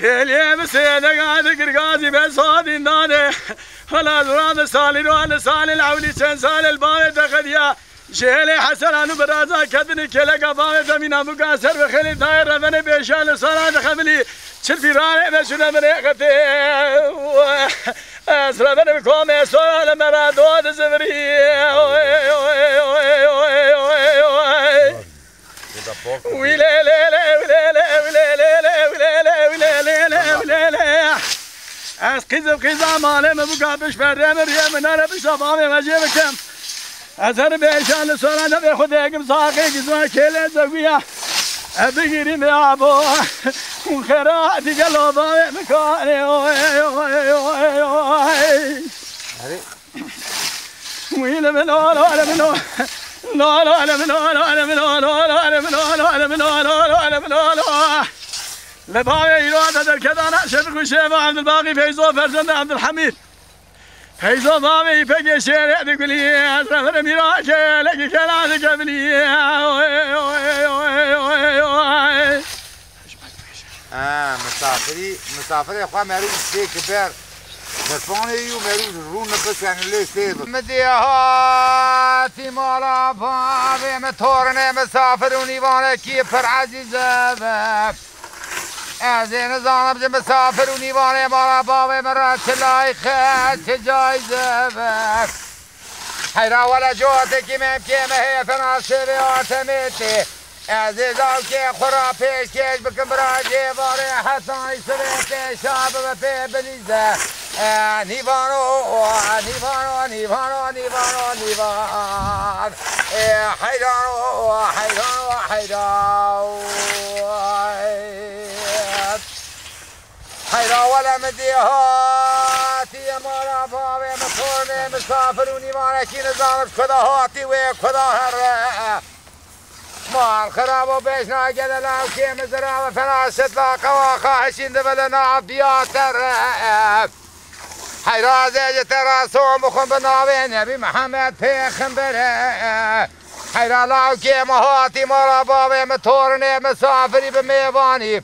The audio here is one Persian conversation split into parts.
تلي بسيدة قاعد قرقازي بصادي ناني ولا زراد سالي روان سالي العولي شن سالي الباوي تخديا شيلي حسن انو برازا كدني كلقا باوي دمينا مقاسر بخلي داير رفني بيشان صلاة خبلي شرفي راني بشنا من اقتي اسرفني بكومي سوال مرادود زفري ويلي از قیزا ماله مبوکا بش برده مریم مناره بش دفاعی مجیب کم از هر بیشان سرانه به خود اگم ساقی گزوان کله زویا بگیریم به آبو اون خیراتی که لابا مکانه ویل منو لباوي يراد در كدانا شفق الشيخ عبد الباقي فيزو فرزند عبد الحميد فيزو ضامي فقي الشيخ بقولي اسرفر ميراج لك كلامك قبلي مسافري اخوان مروج سي كبير تلفوني يو مروج رون بس يعني ليه سيد مديهاتي مالا بابي متورني مسافر ونيوانه كي پر عزيزه از این زانم جه مسافر و نیوانه مالا باوی مرا چلای خیل چه جایزه بک حیرا ولا جوته که ممکنه هیفن آسیبی آرتمیتی از این زال که خورا پیش کش بکن برا جیواره حسانی سوی پیشاب و پی بلیزه نیوانو حیرا ولا مدیهاتی مارا باوی مطورنه مسافر و نیمانه کی نظامش کدا هاتی و کدا هره مال خراب و بیش ناگده لو که مزرا و فناست لاقا و خواهشین دبل ناف بیاتر حیرا زیج تراسو مخون بناوی نبی محمد پیغمبره حیرا لو که مهاتی مارا باوی مطورنه مسافری به میوانی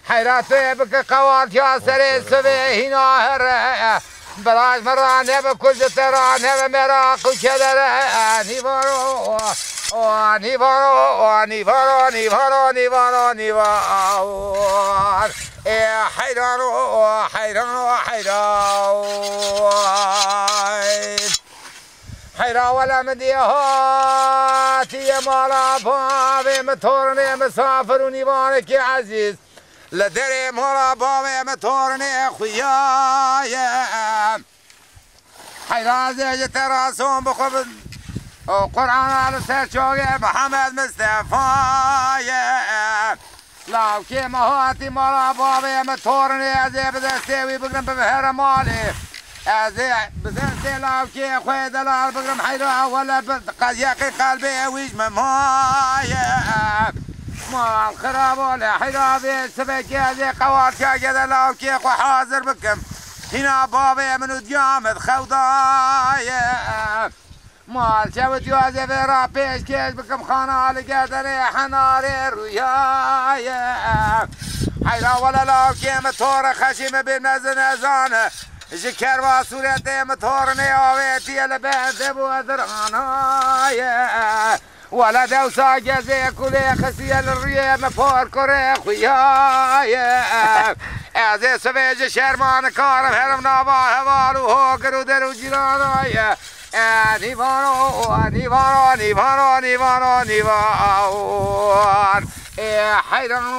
حیرت بک قوارت یا سر سوی هینا هره براش مرانه بکل جترانه و مراق و کدره نیوارو حیرا ولا مدیهاتی مالا باوی مطورنه مسافر و نیوانه که عزیز لدري مورا باوي متورني خويايا حيرازي تراسون بخبز قرآن على سرشوغي محمد مصطفى لو كي مهاتي مورا باوي متورني ازي بدستيوي بقرم بمهر مالي ازي بدستي لو كي خوي دلال بقرم حيرا ولا قد يقي قلبي ويج ممايا مال خراب ولا حرابي سبك هذه قوارك كذا لو كيخ وحاضر بكم هنا بابي من جامد خوضايا مال شوت يوازي في رابيش كيش بكم خانا لقدري حناري ريايا حيرا ولا لو كي متور خشيم بالنزن ازانه شكر وصورتي متورني اويتي لبعث ابو ذرانايا ولا دوسا جزي كلي خسي الريه مفور كوري خويايا ازي سفيج شرمان كارم هرم نابا هوالو هو قرو درو جيرانايا نيفان حيران